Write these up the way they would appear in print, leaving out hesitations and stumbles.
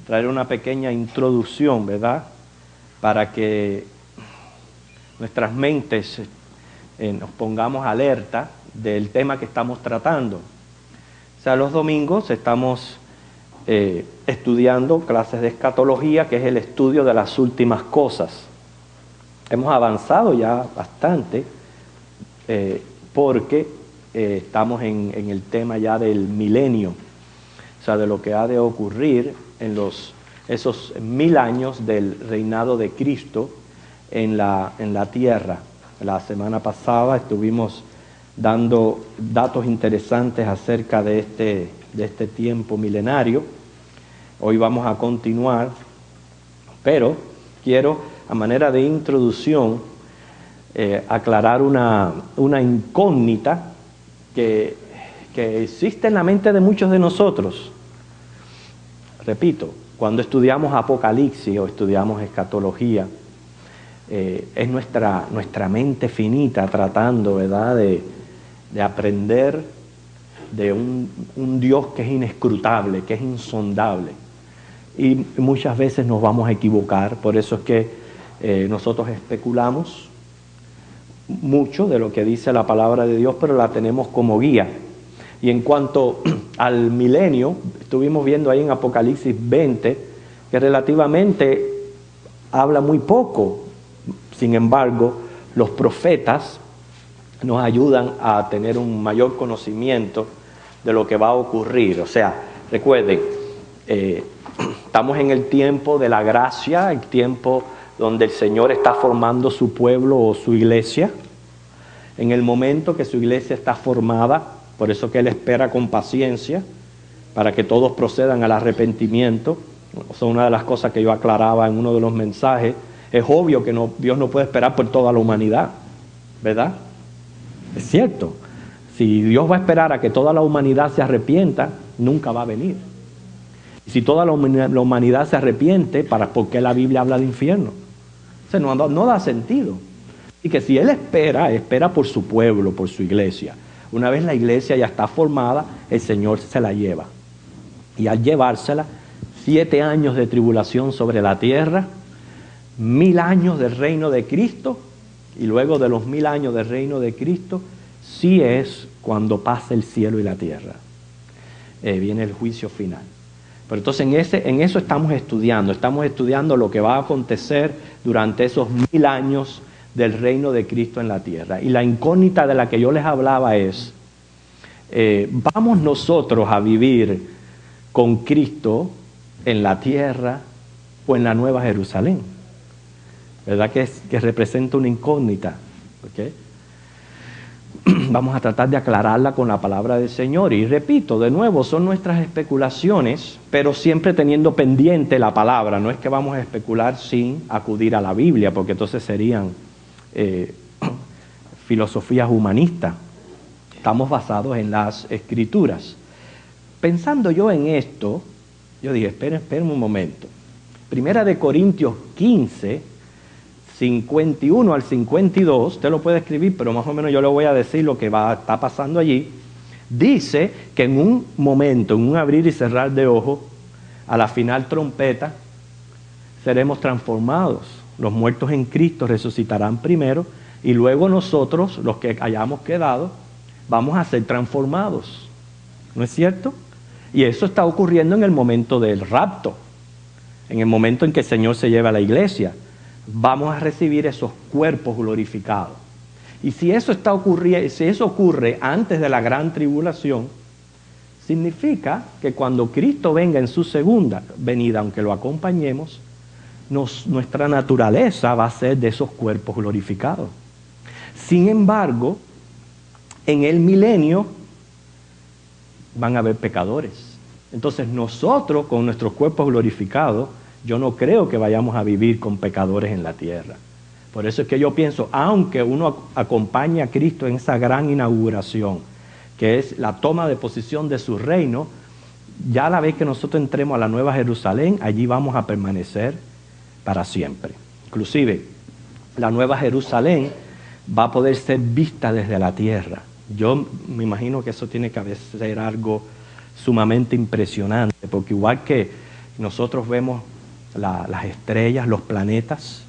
traer una pequeña introducción, ¿verdad? Para que nuestras mentes nos pongamos alerta del tema que estamos tratando. O sea, los domingos estamos estudiando clases de escatología, que es el estudio de las últimas cosas. Hemos avanzado ya bastante porque estamos en el tema ya del milenio, o sea, de lo que ha de ocurrir en esos 1000 años del reinado de Cristo en la tierra. La semana pasada estuvimos dando datos interesantes acerca de este tiempo milenario. Hoy vamos a continuar, pero quiero, a manera de introducción, aclarar una incógnita que existe en la mente de muchos de nosotros. Repito, cuando estudiamos Apocalipsis o estudiamos escatología, es nuestra mente finita tratando, ¿verdad?, de aprender de un Dios que es inescrutable, que es insondable. Y muchas veces nos vamos a equivocar, por eso es que nosotros especulamos mucho de lo que dice la palabra de Dios, pero la tenemos como guía. Y en cuanto al milenio, estuvimos viendo ahí en Apocalipsis 20, que relativamente habla muy poco. Sin embargo, los profetas nos ayudan a tener un mayor conocimiento de lo que va a ocurrir. O sea, recuerden, estamos en el tiempo de la gracia, el tiempo donde el Señor está formando su pueblo o su iglesia. En el momento que su iglesia está formada, por eso que Él espera con paciencia, para que todos procedan al arrepentimiento. O sea, una de las cosas que yo aclaraba en uno de los mensajes, es obvio que Dios no puede esperar por toda la humanidad, ¿verdad? Es cierto. Si Dios va a esperar a que toda la humanidad se arrepienta, nunca va a venir. Y si toda la humanidad se arrepiente, ¿por qué la Biblia habla de infierno? O sea, no da sentido. Y que si Él espera por su pueblo, por su iglesia. Una vez la iglesia ya está formada, el Señor se la lleva. Y al llevársela, 7 años de tribulación sobre la tierra, 1000 años del reino de Cristo, y luego de los 1000 años del reino de Cristo, sí es cuando pasa el cielo y la tierra. Viene el juicio final. Pero entonces en eso estamos estudiando lo que va a acontecer durante esos 1000 años del reino de Cristo en la tierra. Y la incógnita de la que yo les hablaba es, ¿vamos nosotros a vivir con Cristo en la tierra o en la Nueva Jerusalén? ¿Verdad que representa una incógnita? ¿Okay? Vamos a tratar de aclararla con la palabra del Señor. Y repito, de nuevo, son nuestras especulaciones, pero siempre teniendo pendiente la palabra. No es que vamos a especular sin acudir a la Biblia, porque entonces serían filosofías humanistas. Estamos basados en las Escrituras. Pensando yo en esto, yo dije, esperen un momento. Primera de Corintios 15, 51 al 52, usted lo puede escribir, pero más o menos yo le voy a decir lo que está pasando allí. Dice que en un momento, en un abrir y cerrar de ojos, a la final trompeta, seremos transformados. Los muertos en Cristo resucitarán primero y luego nosotros, los que hayamos quedado, vamos a ser transformados. ¿No es cierto? Y eso está ocurriendo en el momento del rapto, en el momento en que el Señor se lleva a la iglesia. Vamos a recibir esos cuerpos glorificados. Y si eso ocurre antes de la gran tribulación, significa que cuando Cristo venga en su segunda venida, aunque lo acompañemos, nuestra naturaleza va a ser de esos cuerpos glorificados. Sin embargo, en el milenio van a haber pecadores. Entonces nosotros, con nuestros cuerpos glorificados, yo no creo que vayamos a vivir con pecadores en la tierra. Por eso es que yo pienso, aunque uno acompañe a Cristo en esa gran inauguración, que es la toma de posición de su reino, ya a la vez que nosotros entremos a la Nueva Jerusalén, allí vamos a permanecer para siempre. Inclusive, la Nueva Jerusalén va a poder ser vista desde la tierra. Yo me imagino que eso tiene que ser algo sumamente impresionante, porque igual que Nosotros vemos las estrellas, los planetas,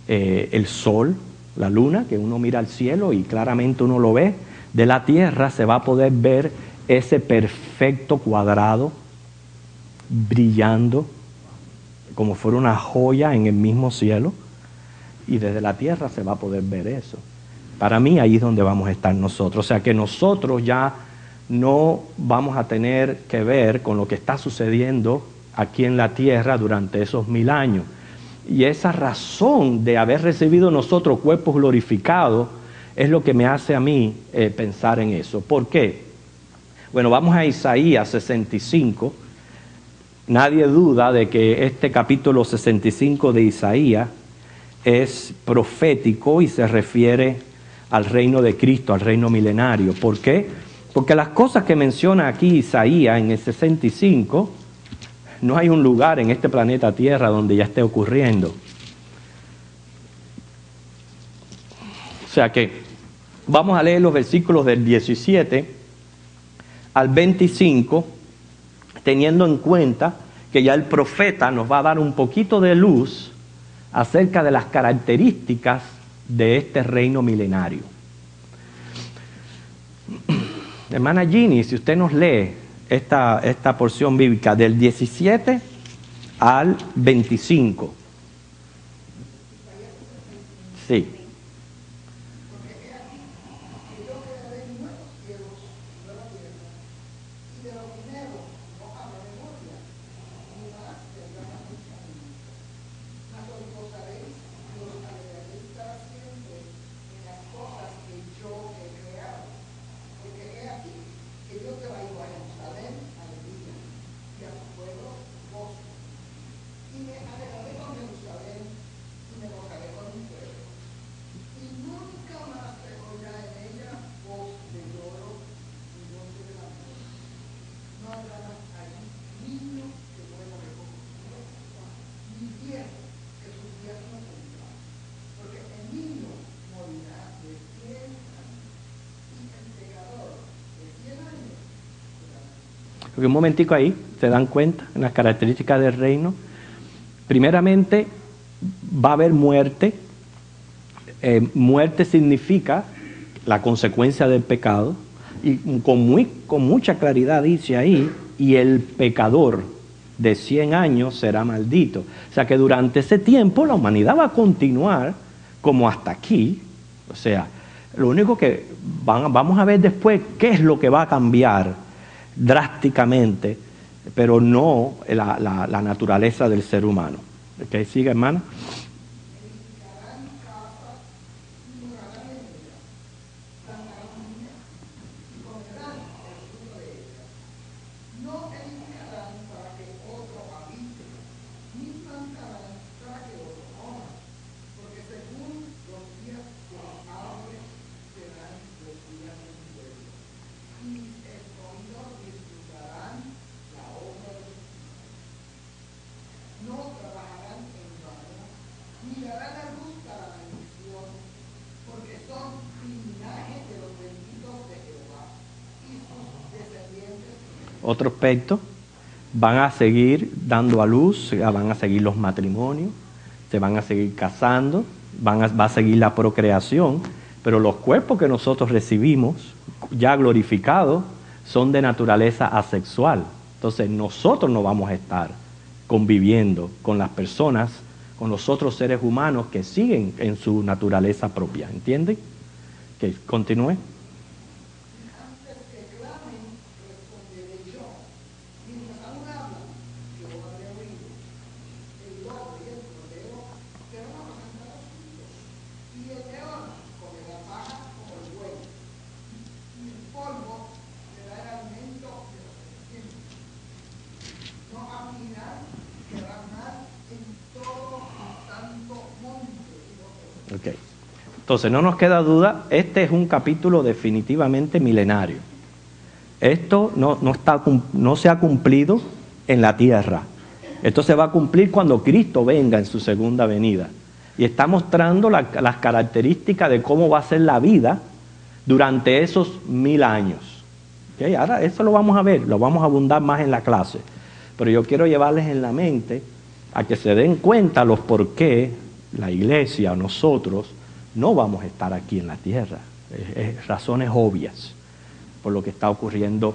el sol, la luna, que uno mira al cielo y claramente uno lo ve. De la tierra se va a poder ver ese perfecto cuadrado brillando como fuera una joya en el mismo cielo, y desde la tierra se va a poder ver eso. Para mí ahí es donde vamos a estar nosotros. O sea que nosotros ya no vamos a tener que ver con lo que está sucediendo aquí en la tierra durante esos 1000 años. Y esa razón de haber recibido nosotros cuerpos glorificados es lo que me hace a mí pensar en eso. ¿Por qué? Bueno, vamos a Isaías 65. Nadie duda de que este capítulo 65 de Isaías es profético y se refiere al reino de Cristo, al reino milenario. ¿Por qué? Porque las cosas que menciona aquí Isaías en el 65, no hay un lugar en este planeta Tierra donde ya esté ocurriendo. O sea que vamos a leer los versículos del 17 al 25, teniendo en cuenta que ya el profeta nos va a dar un poquito de luz acerca de las características de este reino milenario. Hermana Ginny, si usted nos lee esta porción bíblica del 17 al 25. Sí. Porque un momentico ahí, se dan cuenta en las características del reino. Primeramente, va a haber muerte. Muerte significa la consecuencia del pecado. Y con mucha claridad dice ahí, y el pecador de 100 años será maldito. O sea que durante ese tiempo la humanidad va a continuar como hasta aquí. O sea, lo único que vamos a ver después qué es lo que va a cambiar drásticamente, pero no la naturaleza del ser humano. ¿Ok? ¿Sigue, hermana? Otro aspecto, van a seguir dando a luz, van a seguir los matrimonios, se van a seguir casando, va a seguir la procreación, pero los cuerpos que nosotros recibimos, ya glorificados, son de naturaleza asexual. Entonces nosotros no vamos a estar conviviendo con las personas, con los otros seres humanos que siguen en su naturaleza propia. ¿Entienden? Que continúe. Okay. Entonces, no nos queda duda, este es un capítulo definitivamente milenario. Esto no se ha cumplido en la tierra. Esto se va a cumplir cuando Cristo venga en su segunda venida. Y está mostrando las características de cómo va a ser la vida durante esos 1000 años. ¿Okay? Ahora, eso lo vamos a ver, lo vamos a abundar más en la clase. Pero yo quiero llevarles en la mente a que se den cuenta los por qué la iglesia o nosotros no vamos a estar aquí en la tierra. Razones obvias por lo que está ocurriendo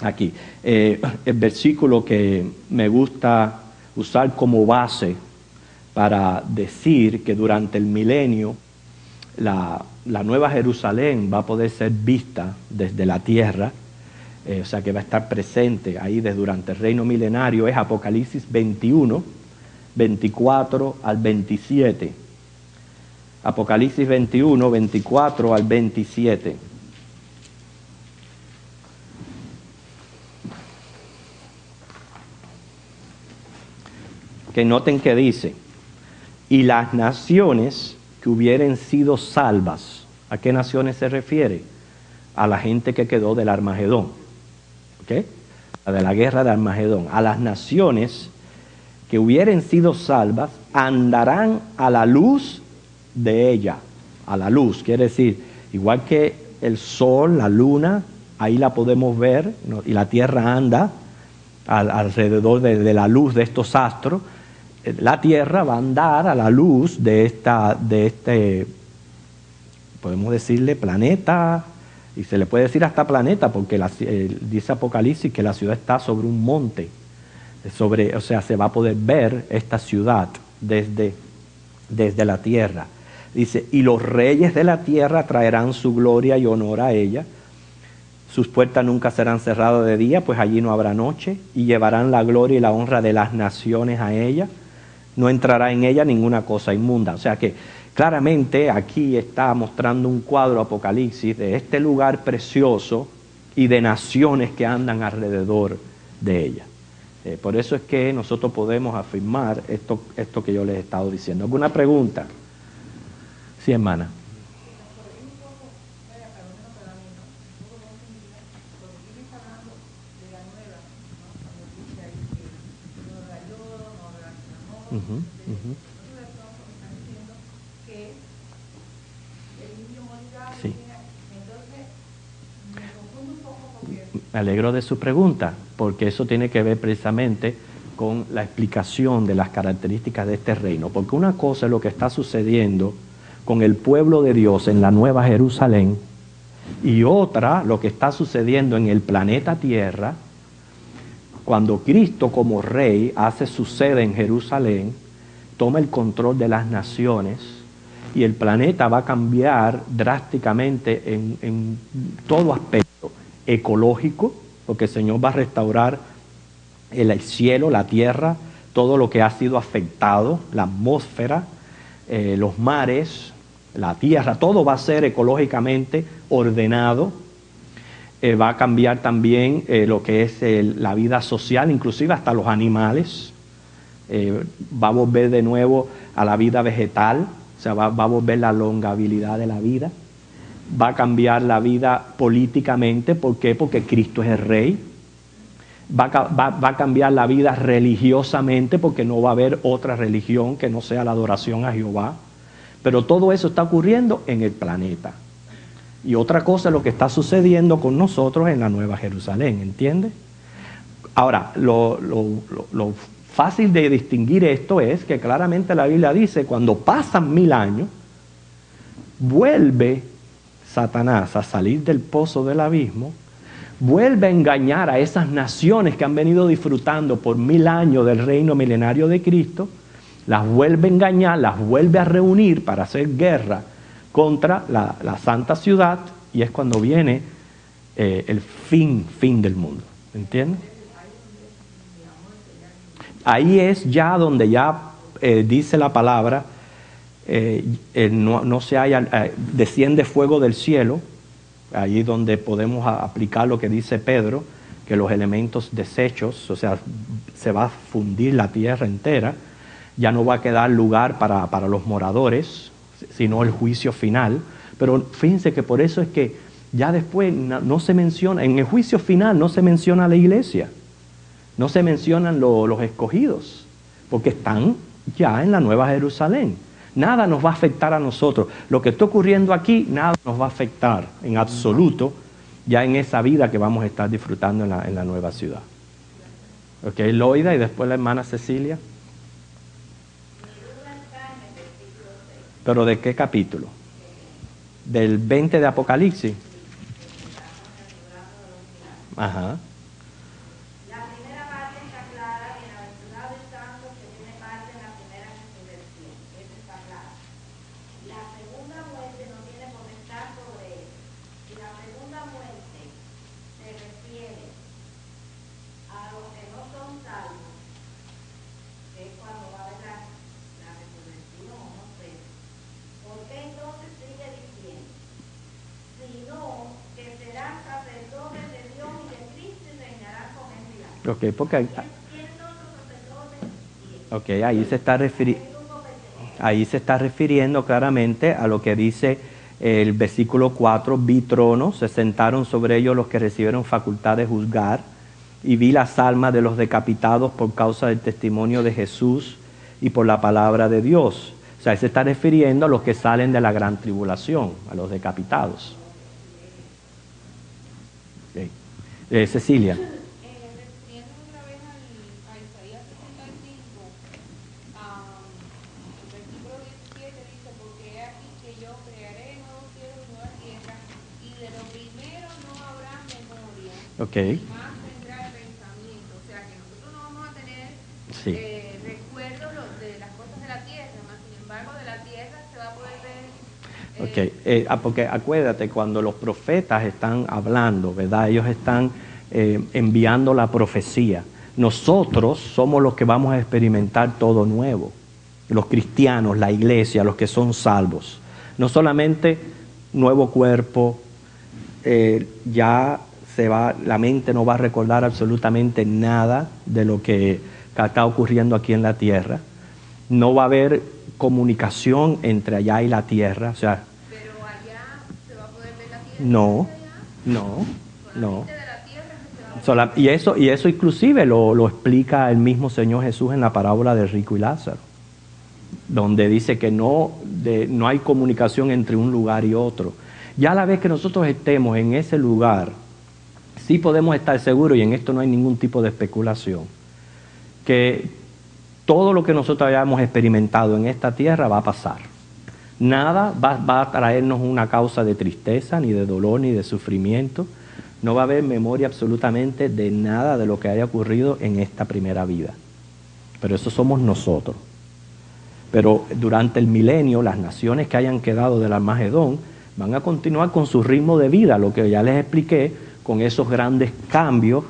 aquí. El versículo que me gusta usar como base para decir que durante el milenio la Nueva Jerusalén va a poder ser vista desde la tierra, o sea que va a estar presente ahí durante el reino milenario, es Apocalipsis 21, 24 al 27. Apocalipsis 21, 24 al 27. Que noten que dice: y las naciones que hubieren sido salvas. ¿A qué naciones se refiere? A la gente que quedó del Armagedón, ¿ok? De la guerra de Armagedón. A las naciones que hubieren sido salvas andarán a la luz de ella. A la luz, quiere decir, igual que el sol, la luna, ahí la podemos ver, ¿no? Y la tierra anda alrededor de la luz de estos astros. La tierra va a andar a la luz de este, podemos decirle planeta, y se le puede decir hasta planeta, porque dice Apocalipsis que la ciudad está sobre un monte, o sea, se va a poder ver esta ciudad desde la tierra. Dice, y los reyes de la tierra traerán su gloria y honor a ella. Sus puertas nunca serán cerradas de día, pues allí no habrá noche, y llevarán la gloria y la honra de las naciones a ella. No entrará en ella ninguna cosa inmunda. O sea que claramente aquí está mostrando un cuadro Apocalipsis de este lugar precioso y de naciones que andan alrededor de ella. Por eso es que nosotros podemos afirmar esto que yo les he estado diciendo. ¿Alguna pregunta? Sí, hermana. Sí. Me alegro de su pregunta, porque eso tiene que ver precisamente con la explicación de las características de este reino. Porque una cosa es lo que está sucediendo con el pueblo de Dios en la Nueva Jerusalén, y otra lo que está sucediendo en el planeta Tierra, cuando Cristo como Rey hace su sede en Jerusalén, toma el control de las naciones, y el planeta va a cambiar drásticamente en todo aspecto ecológico, porque el Señor va a restaurar el cielo, la tierra, todo lo que ha sido afectado, la atmósfera, los mares, la tierra, todo va a ser ecológicamente ordenado. Va a cambiar también lo que es la vida social, inclusive hasta los animales. Va a volver de nuevo a la vida vegetal, o sea, va a volver la longevidad de la vida. Va a cambiar la vida políticamente, ¿por qué? Porque Cristo es el Rey. Va a cambiar la vida religiosamente, porque no va a haber otra religión que no sea la adoración a Jehová. Pero todo eso está ocurriendo en el planeta. Y otra cosa es lo que está sucediendo con nosotros en la Nueva Jerusalén, ¿entiendes? Ahora, lo fácil de distinguir esto es que claramente la Biblia dice, cuando pasan 1000 años, vuelve Satanás a salir del pozo del abismo, vuelve a engañar a esas naciones que han venido disfrutando por 1000 años del reino milenario de Cristo, las vuelve a engañar, las vuelve a reunir para hacer guerra contra la santa ciudad, y es cuando viene el fin del mundo, ¿entiendes? Ahí es ya donde ya dice la palabra, no se haya, desciende fuego del cielo, allí donde podemos aplicar lo que dice Pedro, que los elementos desechos, o sea, se va a fundir la tierra entera, ya no va a quedar lugar para los moradores, sino el juicio final. Pero fíjense que por eso es que ya después no se menciona, en el juicio final no se menciona la iglesia, no se mencionan los escogidos, porque están ya en la Nueva Jerusalén. Nada nos va a afectar a nosotros. Lo que está ocurriendo aquí, nada nos va a afectar en absoluto, ya en esa vida que vamos a estar disfrutando en la nueva ciudad. Ok, Loida y después la hermana Cecilia. ¿Pero de qué capítulo? ¿Del 20 de Apocalipsis? Ajá. La primera parte está clara, bienaventurado y santo que tiene parte en la primera resurrección. Eso está claro. La segunda muerte no tiene potestad sobre él. Y la segunda muerte se refiere a los que no son salvos, que es cuando va a haber la resurrección, no sé. ¿Por qué entonces sigue diciendo? Sino que serán sacerdotes de Dios y de Cristo y reinarán con él y la. Ok, porque ¿Quiénes son los sacerdotes? okay, ahí se está refiriendo claramente a lo que dice el versículo 4, vi tronos, se sentaron sobre ellos los que recibieron facultad de juzgar, y vi las almas de los decapitados por causa del testimonio de Jesús y por la palabra de Dios. O sea, ahí se está refiriendo a los que salen de la gran tribulación, a los decapitados. Okay. Cecilia. Refiriendo otra vez a Isaías 65, el versículo 17 dice, porque he aquí que yo crearé nuevos cielos y nueva tierra, y de lo primero no habrá memoria, Okay. y más vendrá el pensamiento. O sea que nosotros no vamos a tener Sí. recuerdos de las cosas de la tierra, más sin embargo de la tierra se va a poder ver. Okay. Porque acuérdate, cuando los profetas están hablando, ¿verdad? Ellos están enviando la profecía. Nosotros somos los que vamos a experimentar todo nuevo. Los cristianos, la iglesia, los que son salvos. No solamente nuevo cuerpo, ya la mente no va a recordar absolutamente nada de lo que está ocurriendo aquí en la tierra. No va a haber comunicación entre allá y la tierra, o sea, Pero allá se va a poder ver la tierra. no, Solamente de la tierra se va a poder y eso inclusive lo explica el mismo Señor Jesús en la parábola de rico y Lázaro, donde dice que no hay comunicación entre un lugar y otro. Ya a la vez que nosotros estemos en ese lugar, sí podemos estar seguros, y en esto no hay ningún tipo de especulación, que todo lo que nosotros hayamos experimentado en esta tierra va a pasar. Nada va a traernos una causa de tristeza, ni de dolor, ni de sufrimiento. No va a haber memoria absolutamente de nada de lo que haya ocurrido en esta primera vida. Pero eso somos nosotros. Pero durante el milenio, las naciones que hayan quedado del Armagedón van a continuar con su ritmo de vida, lo que ya les expliqué, con esos grandes cambios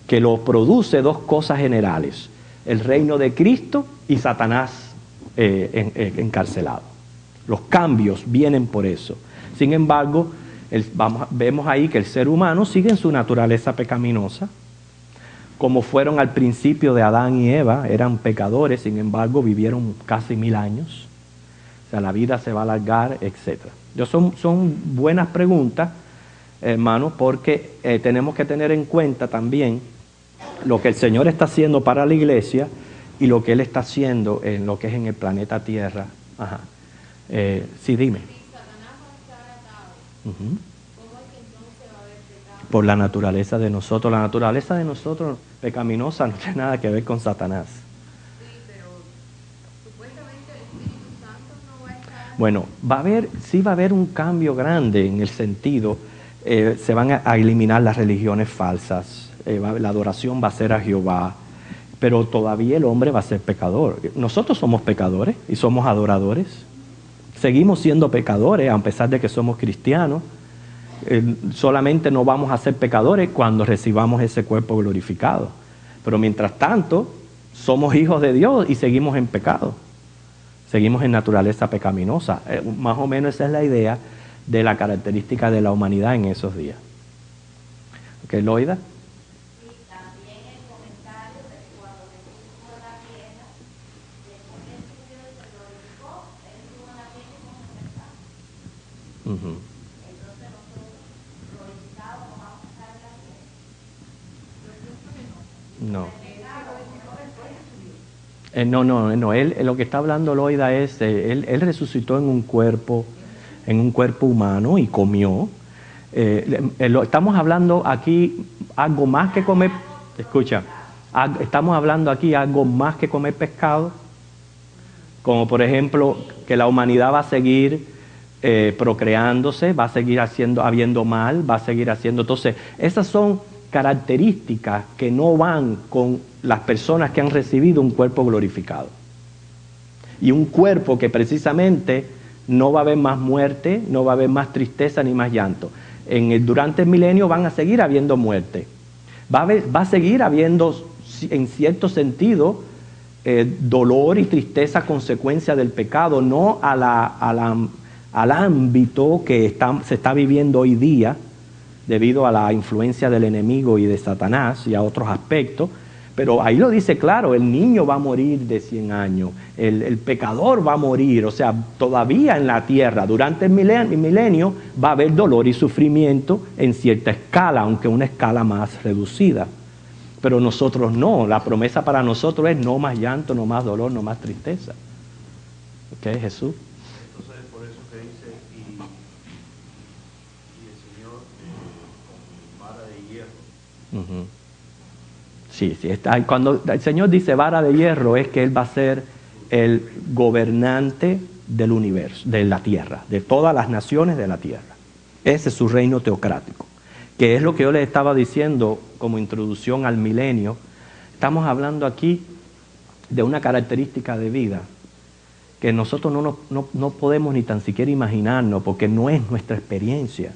que lo produce dos cosas generales: el reino de Cristo y Satanás encarcelado. Los cambios vienen por eso. Sin embargo, vemos ahí que el ser humano sigue en su naturaleza pecaminosa, como fueron al principio de Adán y Eva, eran pecadores, sin embargo vivieron casi 1000 años. O sea, la vida se va a alargar, etc. Son buenas preguntas, hermanos, porque tenemos que tener en cuenta también lo que el Señor está haciendo para la iglesia y lo que Él está haciendo en lo que es en el planeta Tierra. Ajá. Sí, dime. Si Satanás va a estar atado, Uh-huh. ¿cómo es que entonces va a haber pecado? Por la naturaleza de nosotros. La naturaleza de nosotros pecaminosa no tiene nada que ver con Satanás. Sí, pero supuestamente el Espíritu Santo no va a estar. Bueno, sí va a haber un cambio grande en el sentido, se van a eliminar las religiones falsas, la adoración va a ser a Jehová, pero todavía el hombre va a ser pecador. Nosotros somos pecadores y somos adoradores. Seguimos siendo pecadores a pesar de que somos cristianos. Solamente no vamos a ser pecadores cuando recibamos ese cuerpo glorificado. Pero mientras tanto, somos hijos de Dios y seguimos en pecado. Seguimos en naturaleza pecaminosa. Más o menos esa es la idea de la característica de la humanidad en esos días. ¿Ok, Loida? Sí, también el comentario de que cuando Jesús estuvo en la tierra, después que él subió y se glorificó, él estuvo en la tierra y como pecado. Uh-huh. Entonces nosotros, glorificados, no vamos a estar en la tierra. No. Pecado, sino después que subió. No. Él, lo que está hablando Loida es, él resucitó en un cuerpo humano y comió. Estamos hablando aquí algo más que comer. Escucha, Estamos hablando aquí algo más que comer pescado, como por ejemplo que la humanidad va a seguir procreándose, va a seguir habiendo mal, va a seguir haciendo... Entonces, esas son características que no van con las personas que han recibido un cuerpo glorificado. Y un cuerpo que precisamente no va a haber más muerte, no va a haber más tristeza ni más llanto. Durante el milenio van a seguir habiendo muerte. Va a seguir habiendo, en cierto sentido, dolor y tristeza a consecuencia del pecado, no al ámbito que se está viviendo hoy día, debido a la influencia del enemigo y de Satanás y a otros aspectos. Pero ahí lo dice claro, el niño va a morir de 100 años, el pecador va a morir, o sea, todavía en la tierra, durante el milenio, va a haber dolor y sufrimiento en cierta escala, aunque una escala más reducida. Pero nosotros no, la promesa para nosotros es no más llanto, no más dolor, no más tristeza. ¿Ok, Jesús? Entonces es por eso que dice, y el Señor con vara de hierro. Uh-huh. Sí, cuando el Señor dice vara de hierro es que Él va a ser el gobernante del universo, de la tierra, de todas las naciones de la tierra. Ese es su reino teocrático, que es lo que yo les estaba diciendo como introducción al milenio. Estamos hablando aquí de una característica de vida que nosotros no podemos ni tan siquiera imaginarnos, porque no es nuestra experiencia.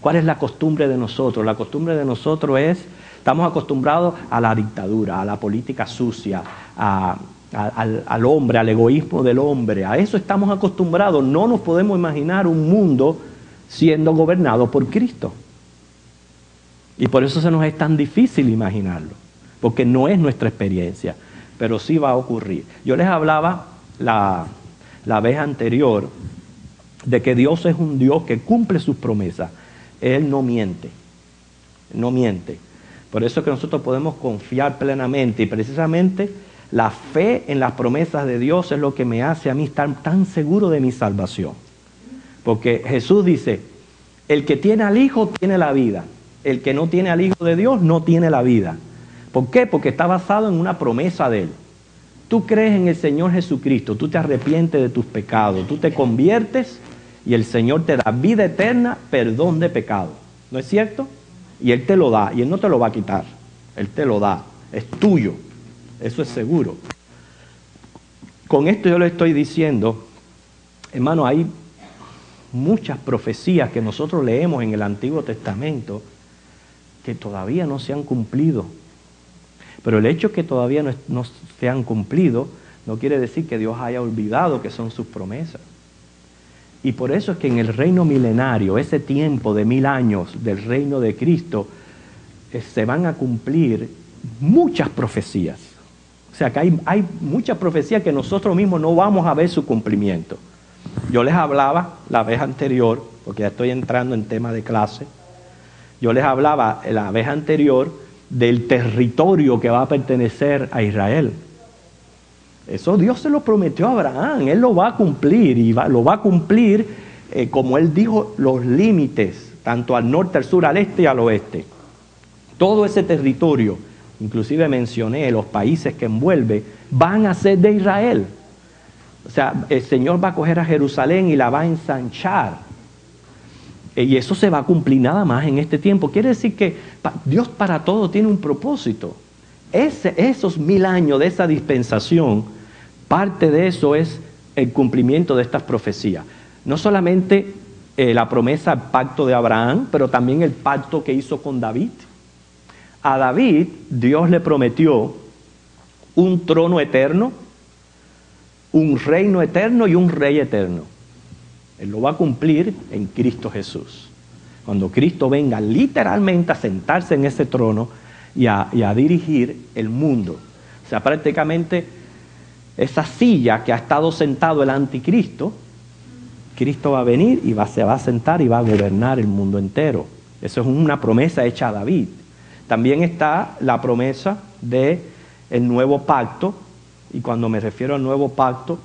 ¿Cuál es la costumbre de nosotros? La costumbre de nosotros estamos acostumbrados a la dictadura, a la política sucia, al hombre, al egoísmo del hombre. A eso estamos acostumbrados. No nos podemos imaginar un mundo siendo gobernado por Cristo. Y por eso se nos es tan difícil imaginarlo, porque no es nuestra experiencia, pero sí va a ocurrir. Yo les hablaba la vez anterior de que Dios es un Dios que cumple sus promesas. Él no miente, no miente. Por eso es que nosotros podemos confiar plenamente, y precisamente la fe en las promesas de Dios es lo que me hace a mí estar tan seguro de mi salvación. Porque Jesús dice, el que tiene al Hijo tiene la vida, el que no tiene al Hijo de Dios no tiene la vida. ¿Por qué? Porque está basado en una promesa de Él. Tú crees en el Señor Jesucristo, tú te arrepientes de tus pecados, tú te conviertes y el Señor te da vida eterna, perdón de pecado. ¿No es cierto? Y Él te lo da, y Él no te lo va a quitar. Él te lo da, es tuyo. Eso es seguro. Con esto yo le estoy diciendo, hermano, hay muchas profecías que nosotros leemos en el Antiguo Testamento que todavía no se han cumplido. Pero el hecho que todavía no se han cumplido no quiere decir que Dios haya olvidado que son sus promesas. Y por eso es que en el reino milenario, ese tiempo de 1000 años del reino de Cristo, se van a cumplir muchas profecías. O sea que hay muchas profecías que nosotros mismos no vamos a ver su cumplimiento. Yo les hablaba la vez anterior, porque ya estoy entrando en tema de clase, yo les hablaba la vez anterior del territorio que va a pertenecer a Israel. Eso Dios se lo prometió a Abraham, Él lo va a cumplir y lo va a cumplir como Él dijo, los límites, tanto al norte, al sur, al este y al oeste. Todo ese territorio, inclusive mencioné los países que envuelve, van a ser de Israel. O sea, el Señor va a coger a Jerusalén y la va a ensanchar. Y eso se va a cumplir nada más en este tiempo. Quiere decir que Dios para todo tiene un propósito. Esos 1000 años de esa dispensación, parte de eso es el cumplimiento de estas profecías. No solamente la promesa, el pacto de Abraham, pero también el pacto que hizo con David. A David Dios le prometió un trono eterno, un reino eterno y un rey eterno. Él lo va a cumplir en Cristo Jesús. Cuando Cristo venga literalmente a sentarse en ese trono y a dirigir el mundo. O sea, prácticamente esa silla que ha estado sentado el anticristo, Cristo va a venir y se va a sentar y va a gobernar el mundo entero. Eso es una promesa hecha a David. También está la promesa del nuevo pacto, y cuando me refiero al nuevo pacto,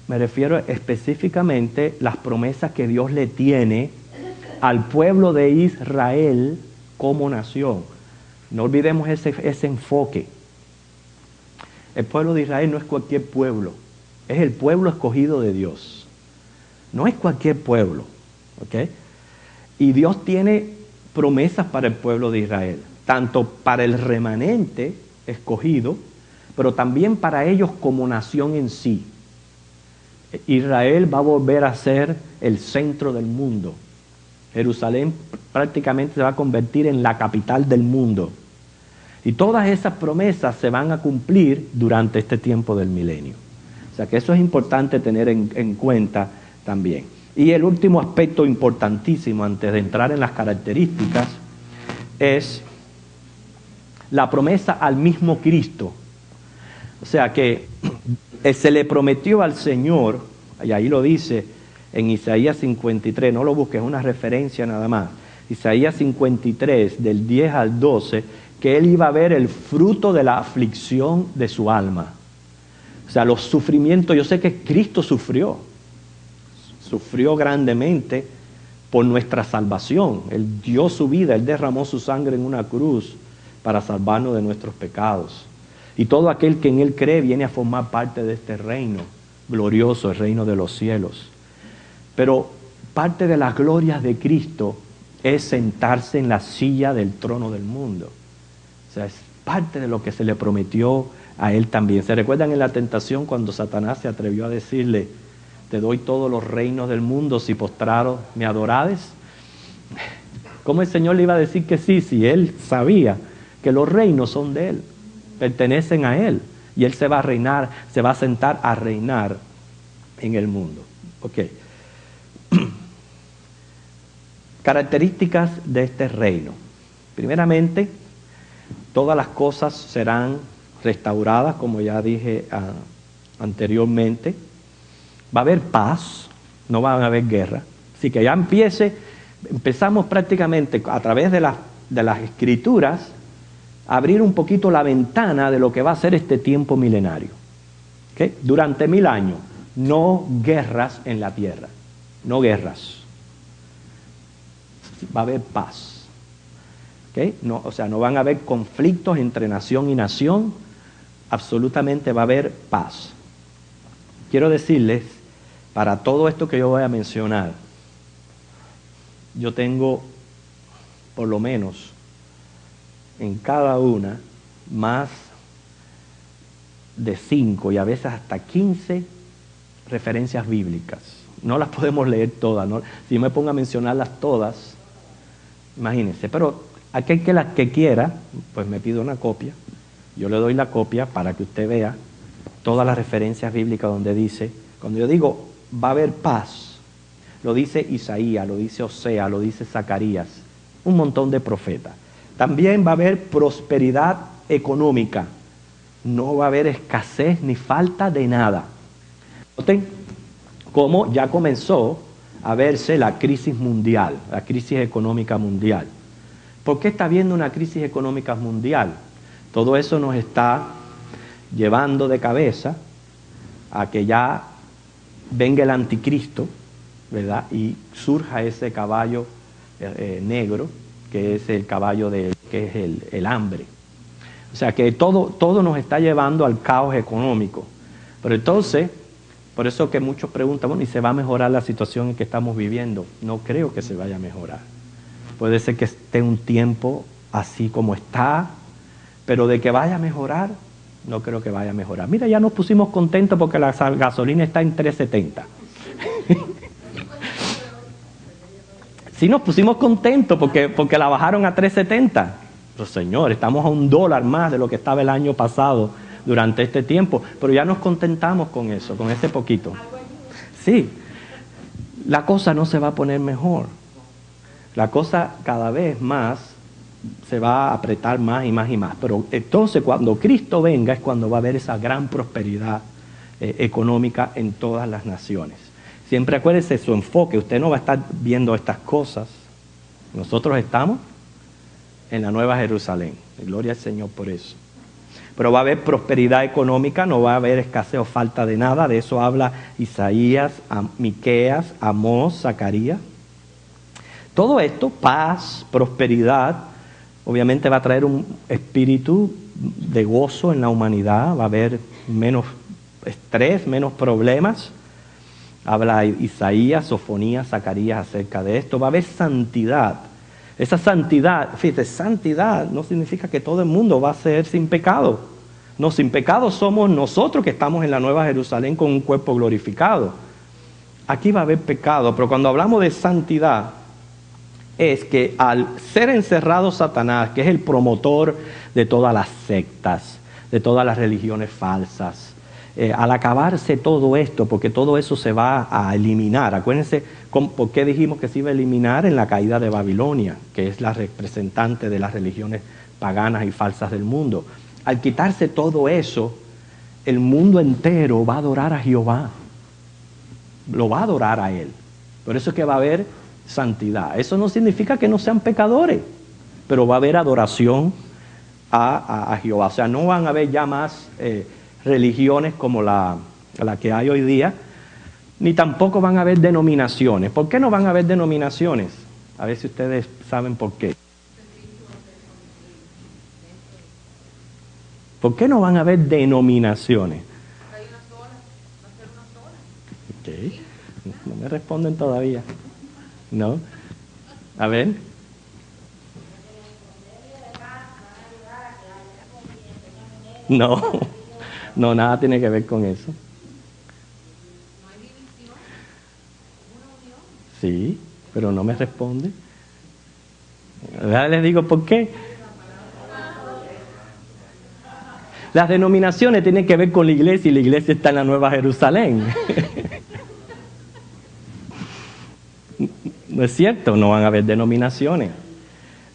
me refiero específicamente a las promesas que Dios le tiene al pueblo de Israel como nación. No olvidemos ese enfoque. El pueblo de Israel no es cualquier pueblo, es el pueblo escogido de Dios. No es cualquier pueblo, ¿ok? Y Dios tiene promesas para el pueblo de Israel, tanto para el remanente escogido, pero también para ellos como nación en sí. Israel va a volver a ser el centro del mundo. Jerusalén prácticamente se va a convertir en la capital del mundo. Y todas esas promesas se van a cumplir durante este tiempo del milenio. O sea que eso es importante tener en cuenta también. Y el último aspecto importantísimo antes de entrar en las características es la promesa al mismo Cristo. O sea que se le prometió al Señor, y ahí lo dice en Isaías 53, no lo busques, es una referencia nada más. Isaías 53, del 10 al 12, que él iba a ver el fruto de la aflicción de su alma. O sea, los sufrimientos, yo sé que Cristo sufrió grandemente por nuestra salvación. Él dio su vida, Él derramó su sangre en una cruz para salvarnos de nuestros pecados. Y todo aquel que en Él cree viene a formar parte de este reino glorioso, el reino de los cielos. Pero parte de las glorias de Cristo es sentarse en la silla del trono del mundo. O sea, es parte de lo que se le prometió a Él también. ¿Se recuerdan en la tentación cuando Satanás se atrevió a decirle: te doy todos los reinos del mundo si postrado me adorades? ¿Cómo el Señor le iba a decir que sí, si Él sabía que los reinos son de Él, pertenecen a Él, y Él se va a reinar, se va a sentar a reinar en el mundo? Ok. Características de este reino. Primeramente, todas las cosas serán restauradas, como ya dije anteriormente. Va a haber paz, no va a haber guerra. Así que ya empezamos prácticamente a través de las Escrituras a abrir un poquito la ventana de lo que va a ser este tiempo milenario. ¿Okay? Durante 1000 años, no guerras en la tierra, no guerras. Va a haber paz. ¿Okay? No, o sea, no van a haber conflictos entre nación y nación, absolutamente va a haber paz. Quiero decirles, para todo esto que yo voy a mencionar, yo tengo por lo menos en cada una más de 5 y a veces hasta 15 referencias bíblicas. No las podemos leer todas, ¿no? Si yo me pongo a mencionarlas todas, imagínense, pero aquel que quiera, pues me pide una copia, yo le doy la copia para que usted vea todas las referencias bíblicas donde dice, cuando yo digo va a haber paz, lo dice Isaías, lo dice Osea, lo dice Zacarías, un montón de profetas. También va a haber prosperidad económica, no va a haber escasez ni falta de nada. Noten cómo ya comenzó a verse la crisis mundial, la crisis económica mundial. ¿Por qué está habiendo una crisis económica mundial? Todo eso nos está llevando de cabeza a que ya venga el anticristo, ¿verdad? Y surja ese caballo negro, que es el caballo que es el hambre. O sea que todo nos está llevando al caos económico. Pero entonces, por eso que muchos preguntan, bueno, ¿y se va a mejorar la situación en que estamos viviendo? No creo que se vaya a mejorar. Puede ser que esté un tiempo así como está, pero de que vaya a mejorar, no creo que vaya a mejorar. Mira, ya nos pusimos contentos porque la gasolina está en 3.70. Sí, nos pusimos contentos porque la bajaron a 3.70. Pero señor, estamos a $1 más de lo que estaba el año pasado durante este tiempo. Pero ya nos contentamos con eso, con ese poquito. Sí, la cosa no se va a poner mejor. La cosa cada vez más se va a apretar más y más y más. Pero entonces cuando Cristo venga es cuando va a haber esa gran prosperidad económica en todas las naciones. Siempre acuérdese su enfoque. Usted no va a estar viendo estas cosas. Nosotros estamos en la Nueva Jerusalén. Gloria al Señor por eso. Pero va a haber prosperidad económica, no va a haber escasez o falta de nada. De eso habla Isaías, Miqueas, Amós, Zacarías. Todo esto, paz, prosperidad, Obviamente va a traer un espíritu de gozo en la humanidad, va a haber menos estrés, menos problemas. Habla Isaías, Sofonías, Zacarías acerca de esto. Va a haber santidad. Esa santidad, fíjate, santidad no significa que todo el mundo va a ser sin pecado. No, sin pecado somos nosotros que estamos en la Nueva Jerusalén con un cuerpo glorificado. Aquí va a haber pecado, pero cuando hablamos de santidad, es que al ser encerrado Satanás, que es el promotor de todas las sectas, de todas las religiones falsas, al acabarse todo esto, porque todo eso se va a eliminar. Acuérdense por qué dijimos que se iba a eliminar en la caída de Babilonia, que es la representante de las religiones paganas y falsas del mundo. Al quitarse todo eso, el mundo entero va a adorar a Jehová. Lo va a adorar a Él. Por eso es que va a haber santidad. Eso no significa que no sean pecadores, pero va a haber adoración a Jehová. O sea, no van a haber ya más religiones como la que hay hoy día, ni tampoco van a haber denominaciones. ¿Por qué no van a haber denominaciones? A ver si ustedes saben por qué. ¿Por qué no van a haber denominaciones? Hay una sola, va a ser una sola. Ok, no me responden todavía. ¿No? A ver. No, no, nada tiene que ver con eso. No hay división, una unión. Sí, pero no me responde. Ahora les digo por qué. Las denominaciones tienen que ver con la iglesia y la iglesia está en la Nueva Jerusalén. ¿No es cierto? No van a haber denominaciones.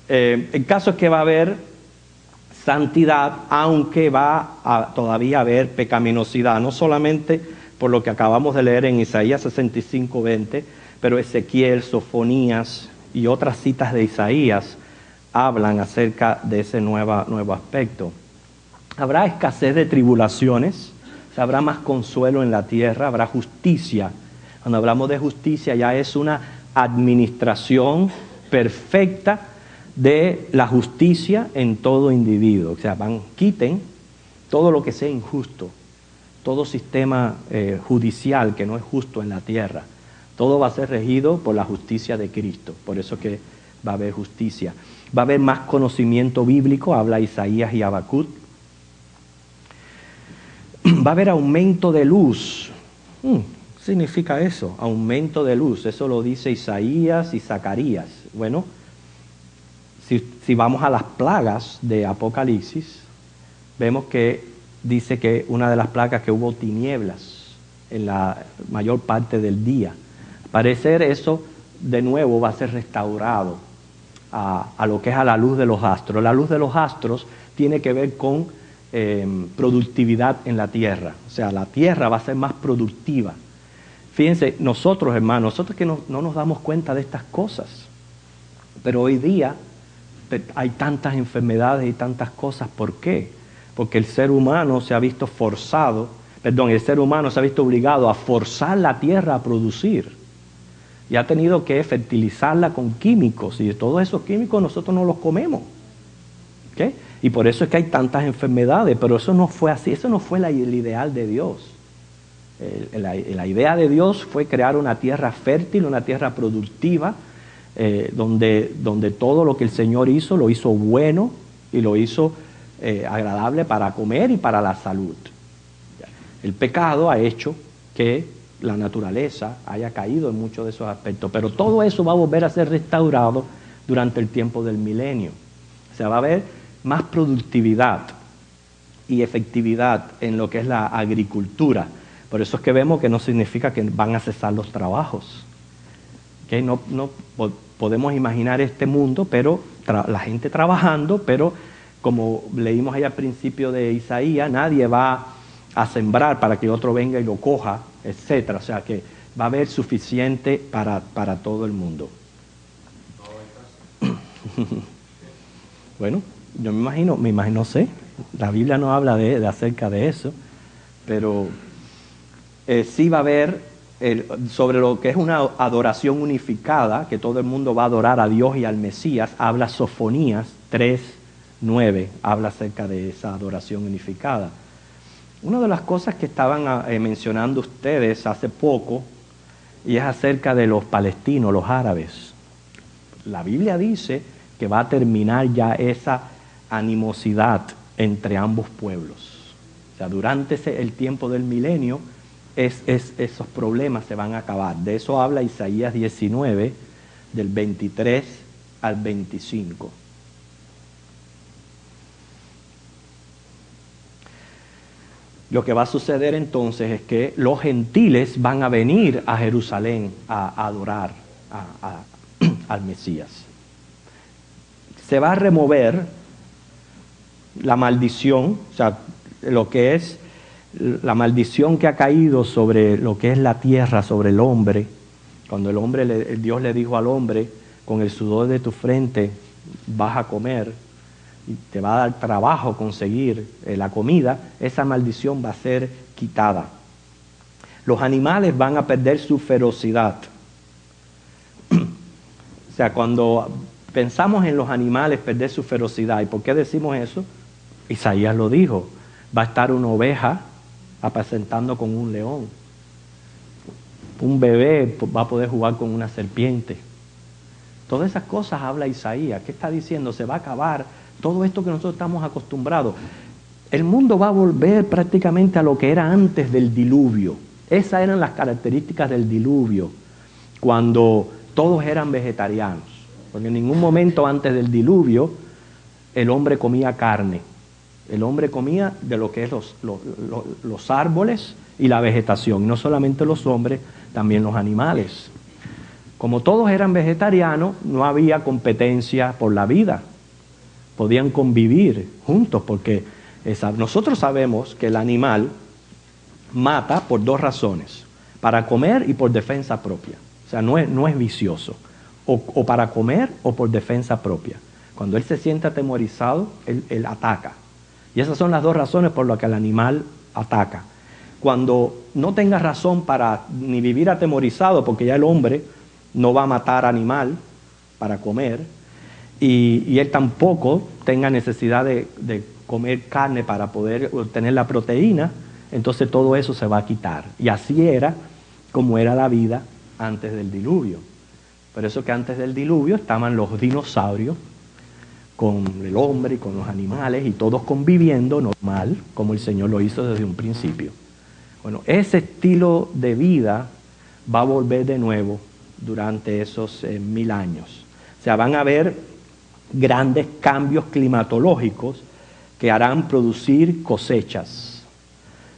El caso es que va a haber santidad, aunque va a todavía haber pecaminosidad, no solamente por lo que acabamos de leer en Isaías 65:20, pero Ezequiel, Sofonías y otras citas de Isaías hablan acerca de ese nuevo aspecto. Habrá escasez de tribulaciones, habrá más consuelo en la tierra, habrá justicia. Cuando hablamos de justicia ya es una administración perfecta de la justicia en todo individuo. O sea, quiten todo lo que sea injusto, todo sistema judicial que no es justo en la tierra. Todo va a ser regido por la justicia de Cristo. Por eso que va a haber justicia. Va a haber más conocimiento bíblico, habla Isaías y Habacuc. Va a haber aumento de luz. Significa eso, aumento de luz. Eso lo dice Isaías y Zacarías. Bueno, si vamos a las plagas de Apocalipsis, vemos que dice que una de las plagas que hubo tinieblas en la mayor parte del día. Al parecer eso de nuevo va a ser restaurado a lo que es a la luz de los astros. La luz de los astros tiene que ver con productividad en la tierra. O sea, la tierra va a ser más productiva. Fíjense, nosotros, hermanos, nosotros que no nos damos cuenta de estas cosas, pero hoy día hay tantas enfermedades y tantas cosas. ¿Por qué? Porque el ser humano se ha visto obligado a forzar la tierra a producir. Y ha tenido que fertilizarla con químicos, y todos esos químicos nosotros no los comemos. ¿Okay? Y por eso es que hay tantas enfermedades, pero eso no fue así, eso no fue el ideal de Dios. La idea de Dios fue crear una tierra fértil, una tierra productiva, donde todo lo que el Señor hizo, lo hizo bueno y lo hizo agradable para comer y para la salud. El pecado ha hecho que la naturaleza haya caído en muchos de esos aspectos, pero todo eso va a volver a ser restaurado durante el tiempo del milenio. O sea, va a haber más productividad y efectividad en lo que es la agricultura. Por eso es que vemos que no significa que van a cesar los trabajos. ¿Okay? No podemos imaginar este mundo, pero la gente trabajando, pero como leímos ahí al principio de Isaías, nadie va a sembrar para que otro venga y lo coja, etcétera. O sea que va a haber suficiente para todo el mundo. Bueno, yo me imagino, no sé, la Biblia no habla de acerca de eso, pero sí va a haber sobre lo que es una adoración unificada, que todo el mundo va a adorar a Dios y al Mesías, habla Sofonías 3:9, habla acerca de esa adoración unificada. Una de las cosas que estaban mencionando ustedes hace poco, y es acerca de los palestinos, los árabes. La Biblia dice que va a terminar ya esa animosidad entre ambos pueblos. O sea, durante el tiempo del milenio, esos problemas se van a acabar. De eso habla Isaías 19, del 23 al 25. Lo que va a suceder entonces es que los gentiles van a venir a Jerusalén a adorar al Mesías. Se va a remover la maldición, o sea, lo que es la maldición que ha caído sobre lo que es la tierra, sobre el hombre. Cuando Dios le dijo al hombre, con el sudor de tu frente vas a comer, y te va a dar trabajo conseguir la comida, esa maldición va a ser quitada. Los animales van a perder su ferocidad. O sea, cuando pensamos en los animales perder su ferocidad, ¿y por qué decimos eso? Isaías lo dijo, va a estar una oveja apacentando con un león. Un bebé va a poder jugar con una serpiente. Todas esas cosas habla Isaías. ¿Qué está diciendo? Se va a acabar todo esto que nosotros estamos acostumbrados. El mundo va a volver prácticamente a lo que era antes del diluvio. Esas eran las características del diluvio, cuando todos eran vegetarianos. Porque en ningún momento antes del diluvio el hombre comía carne. El hombre comía de lo que es los árboles y la vegetación. No solamente los hombres, también los animales. Como todos eran vegetarianos, no había competencia por la vida. Podían convivir juntos porque nosotros sabemos que el animal mata por dos razones, para comer y por defensa propia. O sea, no es vicioso, o para comer o por defensa propia. Cuando él se siente atemorizado, él ataca. Y esas son las dos razones por las que el animal ataca. Cuando no tenga razón para ni vivir atemorizado, porque ya el hombre no va a matar animal para comer, y él tampoco tenga necesidad de comer carne para poder obtener la proteína, entonces todo eso se va a quitar. Y así era como era la vida antes del diluvio. Por eso que antes del diluvio estaban los dinosaurios con el hombre y con los animales y todos conviviendo normal, como el Señor lo hizo desde un principio. Bueno, ese estilo de vida va a volver de nuevo durante esos 1000 años. O sea, van a haber grandes cambios climatológicos que harán producir cosechas.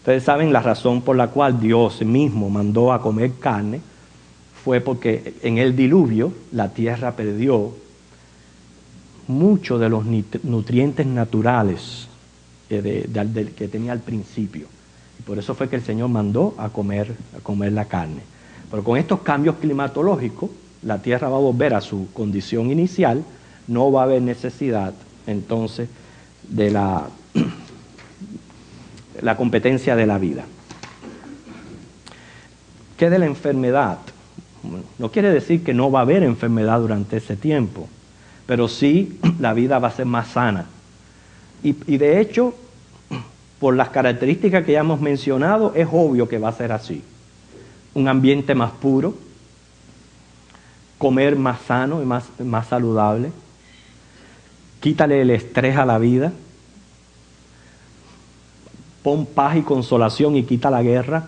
Ustedes saben la razón por la cual Dios mismo mandó a comer carne fue porque en el diluvio la tierra perdió muchos de los nutrientes naturales que tenía al principio. Y por eso fue que el Señor mandó a comer la carne. Pero con estos cambios climatológicos, la tierra va a volver a su condición inicial. No va a haber necesidad entonces de la competencia de la vida. ¿Qué de la enfermedad? No quiere decir que no va a haber enfermedad durante ese tiempo, pero sí la vida va a ser más sana. Y de hecho, por las características que ya hemos mencionado, es obvio que va a ser así. Un ambiente más puro, comer más sano y más saludable, quítale el estrés a la vida, pon paz y consolación y quita la guerra.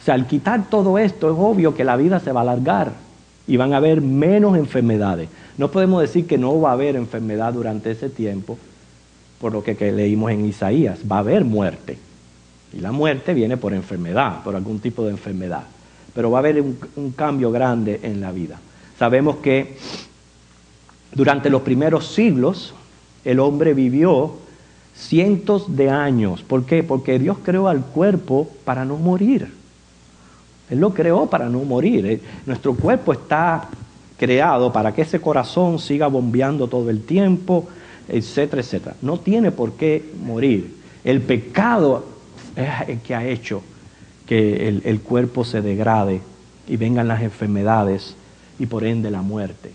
O sea, al quitar todo esto es obvio que la vida se va a alargar y van a haber menos enfermedades. No podemos decir que no va a haber enfermedad durante ese tiempo, por lo que leímos en Isaías. Va a haber muerte. Y la muerte viene por enfermedad, por algún tipo de enfermedad. Pero va a haber un cambio grande en la vida. Sabemos que durante los primeros siglos el hombre vivió cientos de años. ¿Por qué? Porque Dios creó al cuerpo para no morir. Él lo creó para no morir. Nuestro cuerpo está creado para que ese corazón siga bombeando todo el tiempo, etcétera, etcétera. No tiene por qué morir. El pecado es el que ha hecho que el cuerpo se degrade y vengan las enfermedades y por ende la muerte.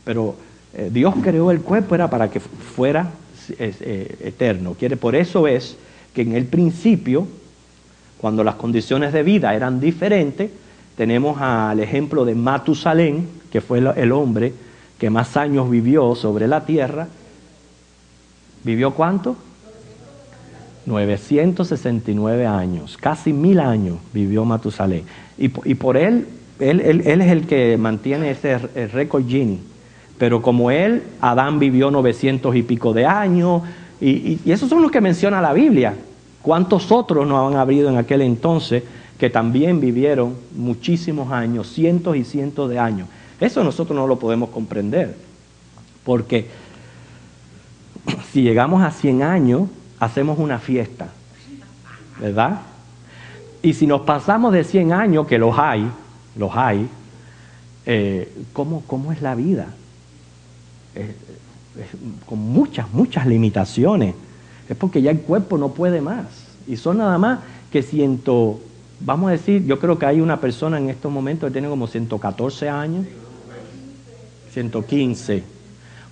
Pero Dios creó el cuerpo era para que fuera eterno. Por eso es que en el principio, cuando las condiciones de vida eran diferentes, tenemos al ejemplo de Matusalén, que fue el hombre que más años vivió sobre la tierra. ¿Vivió cuánto? 969 años, casi 1000 años vivió Matusalén. Y por él es el que mantiene ese récord Gini. Pero como Adán vivió 900 y pico de años, y esos son los que menciona la Biblia. ¿Cuántos otros no han habido en aquel entonces que también vivieron muchísimos años, cientos y cientos de años? Eso nosotros no lo podemos comprender, porque si llegamos a 100 años, hacemos una fiesta, ¿verdad? Y si nos pasamos de 100 años, que los hay, ¿cómo es la vida? Con muchas limitaciones. Es porque ya el cuerpo no puede más. Y son nada más que vamos a decir, yo creo que hay una persona en estos momentos que tiene como 114 años, 115.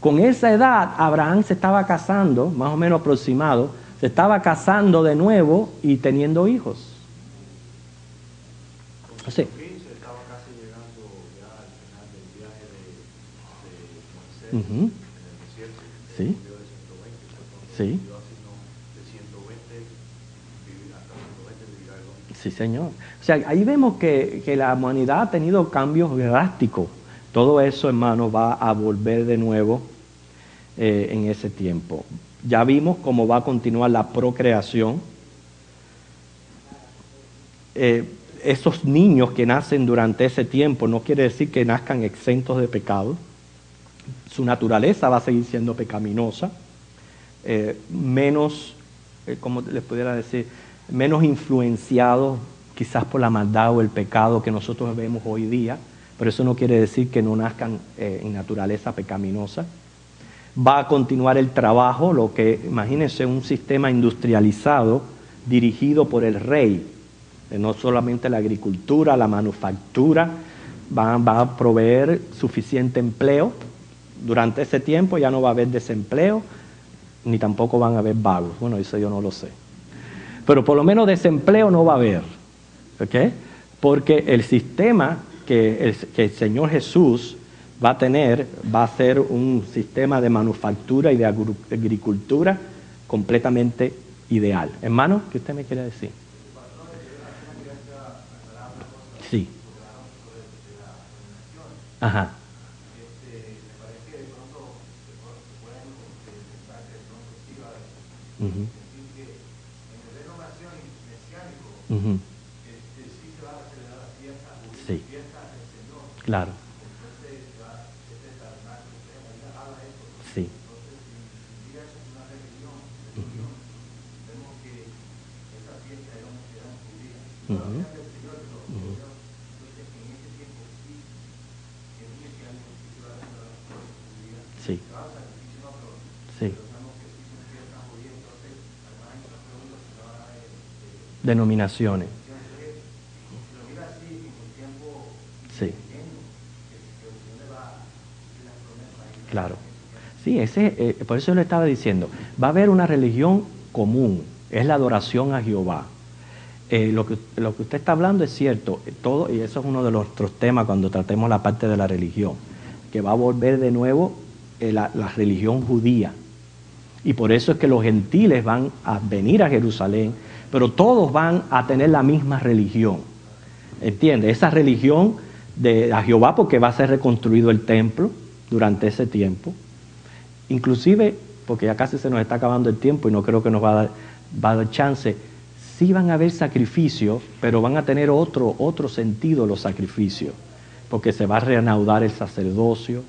Con esa edad, Abraham se estaba casando, más o menos aproximado, se estaba casando de nuevo y teniendo hijos. Con 115 estaba casi llegando ya al final del viaje de Moisés en el desierto. Sí. Murió de 120, Sí. vivió así, ¿no? De 120 hasta 120 vivirá el hombre. Sí, señor. O sea, ahí vemos que la humanidad ha tenido cambios drásticos. Todo eso, hermano, va a volver de nuevo en ese tiempo. Ya vimos cómo va a continuar la procreación. Esos niños que nacen durante ese tiempo no quiere decir que nazcan exentos de pecado. Su naturaleza va a seguir siendo pecaminosa, menos, ¿cómo les pudiera decir? Menos influenciados quizás por la maldad o el pecado que nosotros vemos hoy día, pero eso no quiere decir que no nazcan en naturaleza pecaminosa. Va a continuar el trabajo, imagínense un sistema industrializado dirigido por el rey, no solamente la agricultura, la manufactura, va a proveer suficiente empleo. Durante ese tiempo ya no va a haber desempleo, ni tampoco van a haber vagos. Bueno, eso yo no lo sé. Pero por lo menos desempleo no va a haber, ¿ok? Porque el sistema que el Señor Jesús va a tener, va a ser un sistema de manufactura y de agricultura completamente ideal. Hermano, ¿qué usted me quiere decir? Sí. Ajá. Me parece que de pronto se pueden pensar que de pronto sí va a Uh-huh. decir que en el renovación mesiánico Uh-huh. sí se van a celebrar las fiestas, Sí. fiestas del Señor. Claro. Entonces, este tabernáculo, usted habla de eso. Sí. Entonces, si día eso es una religión, vemos que esa fiesta eran judías. Uh-huh. Del Señor, entonces, en ese tiempo sí, el mesiánico sí se va a celebrar las fiestas judías. Sí. Se va a sacrificio, no, pero Sí. sabemos que sí son fiestas judías. Entonces, además hay otras preguntas que se van a dar Denominaciones. si lo mira así, en el tiempo Sí. pequeño, que dónde va la promesa ahí. Claro. Sí, por eso yo le estaba diciendo, va a haber una religión común, es la adoración a Jehová. Lo que usted está hablando es cierto, y eso es uno de nuestros temas cuando tratemos la parte de la religión, que va a volver de nuevo la religión judía. Y por eso es que los gentiles van a venir a Jerusalén, pero todos van a tener la misma religión. ¿Entiende? Esa religión a Jehová, porque va a ser reconstruido el templo durante ese tiempo. Inclusive, porque ya casi se nos está acabando el tiempo y no creo que nos va a dar chance, sí van a haber sacrificios, pero van a tener otro sentido los sacrificios, porque se va a reanudar el sacerdocio,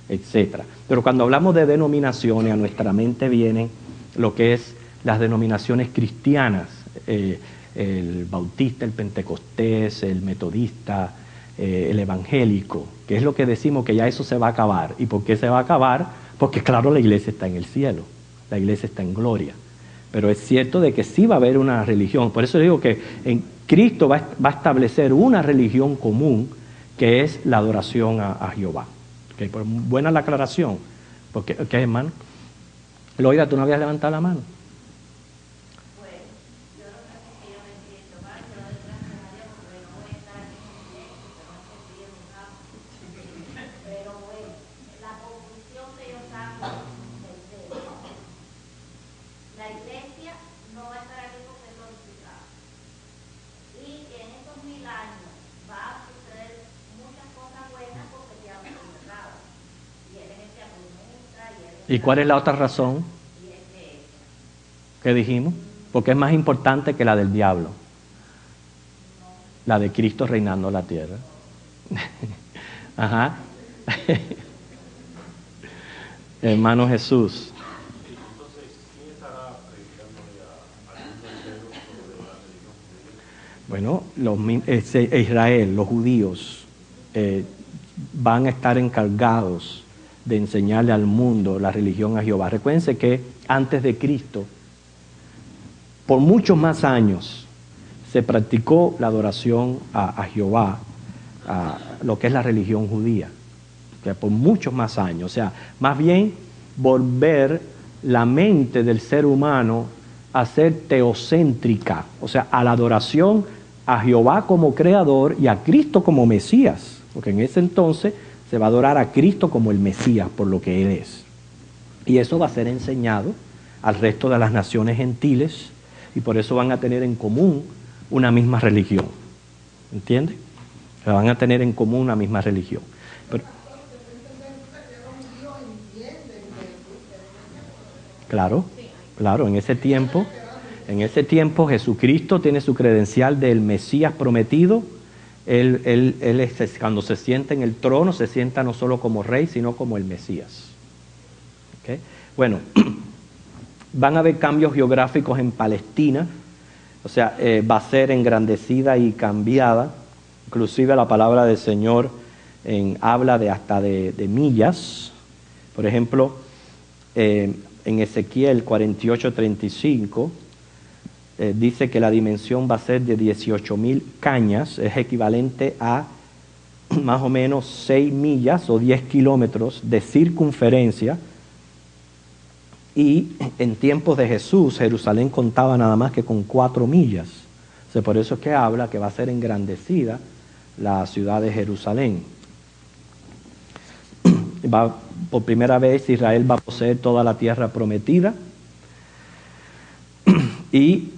etc. Pero cuando hablamos de denominaciones, a nuestra mente vienen lo que es las denominaciones cristianas, el bautista, el pentecostés, el metodista, el evangélico, que es lo que decimos que ya eso se va a acabar. ¿Y por qué se va a acabar? Porque claro, la iglesia está en el cielo, la iglesia está en gloria. Pero es cierto de que sí va a haber una religión. Por eso digo que en Cristo va a establecer una religión común que es la adoración a Jehová. Okay, pues buena la aclaración. Porque, ok, hermano. Loida, ¿tú no habías levantado la mano? Bueno, yo no sé si yo me siento mal, yo doy gracias a Dios porque no voy a estar en silencio, pero no sé si es un campo. Pero bueno, la conclusión que yo saco del tema, la iglesia no va a estar aquí porque es glorificada. Y que en estos 1000 años va a suceder muchas cosas buenas porque ya no son cerradas. Y él es el que administra y él es ¿Y cuál es la otra razón que dijimos? Porque es más importante que la del diablo. La de Cristo reinando la tierra. Ajá. Hermano Jesús. Entonces, ¿quién estará predicándole al mundo entero sobre la religión judía? Bueno, Israel, los judíos, van a estar encargados de enseñarle al mundo la religión a Jehová. Recuérdense que antes de Cristo, por muchos más años, se practicó la adoración a Jehová, a lo que es la religión judía, que por muchos más años. O sea, más bien volver la mente del ser humano a ser teocéntrica, o sea, a la adoración a Jehová como creador y a Cristo como Mesías, porque en ese entonces se va a adorar a Cristo como el Mesías por lo que Él es. Y eso va a ser enseñado al resto de las naciones gentiles y por eso van a tener en común una misma religión. ¿Entiendes? Van a tener en común una misma religión. Pero, claro, en ese tiempo Jesucristo tiene su credencial del Mesías prometido. Él cuando se sienta en el trono, se sienta no solo como rey, sino como el Mesías. ¿Okay? Bueno, van a haber cambios geográficos en Palestina, o sea, va a ser engrandecida y cambiada. Inclusive la palabra del Señor habla de millas. Por ejemplo, en Ezequiel 48:35, dice que la dimensión va a ser de 18,000 cañas, es equivalente a más o menos 6 millas o 10 kilómetros de circunferencia. Y en tiempos de Jesús, Jerusalén contaba nada más que con 4 millas. O sea, por eso es que habla que va a ser engrandecida la ciudad de Jerusalén. Por primera vez Israel va a poseer toda la tierra prometida. Y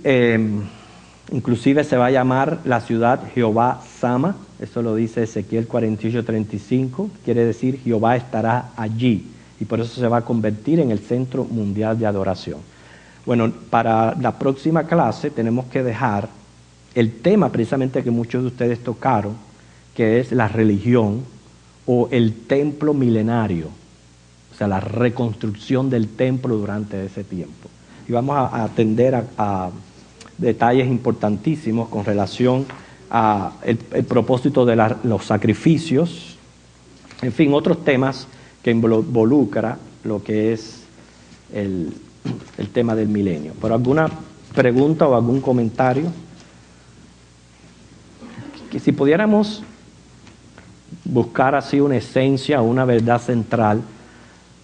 inclusive se va a llamar la ciudad Jehová Sama, eso lo dice Ezequiel 48:35, quiere decir Jehová estará allí, y por eso se va a convertir en el centro mundial de adoración. Bueno, para la próxima clase tenemos que dejar el tema precisamente que muchos de ustedes tocaron, que es la religión o el templo milenario, o sea, la reconstrucción del templo durante ese tiempo. Y vamos a atender a detalles importantísimos con relación a el propósito de los sacrificios, en fin, otros temas que involucra lo que es el tema del milenio. ¿Por alguna pregunta o algún comentario? Que si pudiéramos buscar así una esencia o una verdad central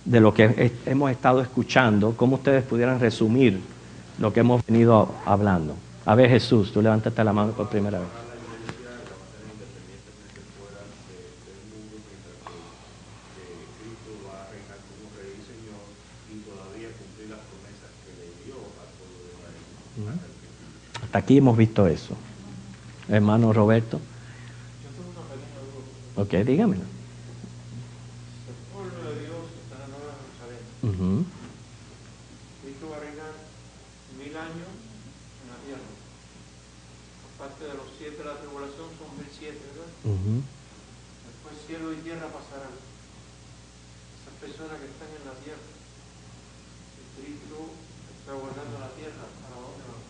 de lo que hemos estado escuchando, ¿cómo ustedes pudieran resumir lo que hemos venido hablando? A ver, Jesús, tú levántate la mano por primera vez. Hasta aquí hemos visto eso. Hermano Roberto. Ok, dígame. Cristo va a reinar 1000 años en la tierra. Aparte de los 7 de la tribulación son 1007, ¿verdad? Después cielo y tierra pasarán. Esas personas que están en la tierra, Cristo está guardando la tierra, ¿para dónde van?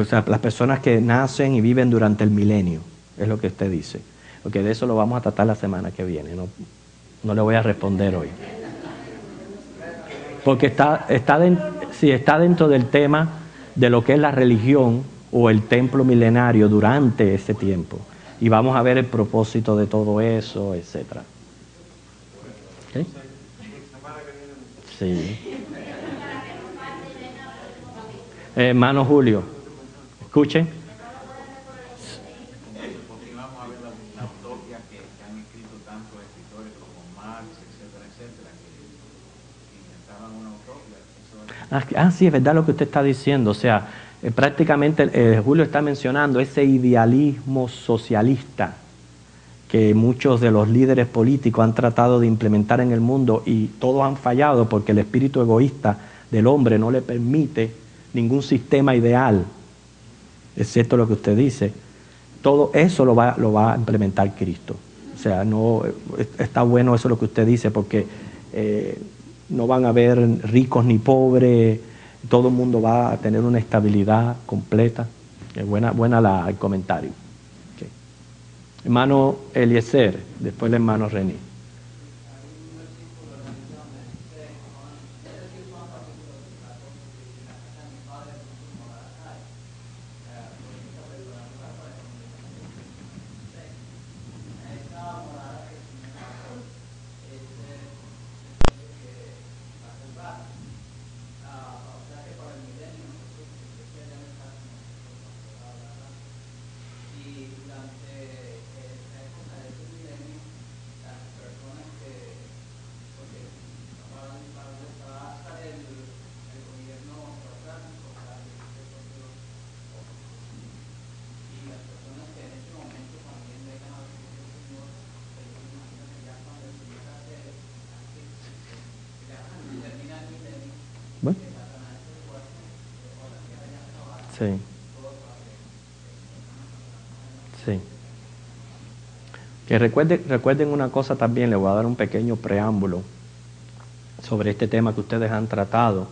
O sea, las personas que nacen y viven durante el milenio, es lo que usted dice. Porque de eso lo vamos a tratar la semana que viene. No le voy a responder hoy. Porque está dentro del tema de lo que es la religión o el templo milenario durante ese tiempo. y vamos a ver el propósito de todo eso, etcétera. ¿Okay? Sí. Hermano Julio, escuchen. Porque vamos a ver la utopía que han escrito tantos escritores como Marx, etcétera, etcétera, que inventaban una utopía. Sí, es verdad lo que usted está diciendo. O sea, prácticamente Julio está mencionando ese idealismo socialista que muchos de los líderes políticos han tratado de implementar en el mundo y todos han fallado porque el espíritu egoísta del hombre no le permite ningún sistema ideal, excepto lo que usted dice. Todo eso lo va a implementar Cristo. O sea, no está bueno eso lo que usted dice, porque no van a haber ricos ni pobres, todo el mundo va a tener una estabilidad completa. Es buena el comentario. Okay. Hermano Eliezer, después el hermano René. Bueno. Sí. Sí. Que recuerden una cosa también, le voy a dar un pequeño preámbulo sobre este tema que ustedes han tratado.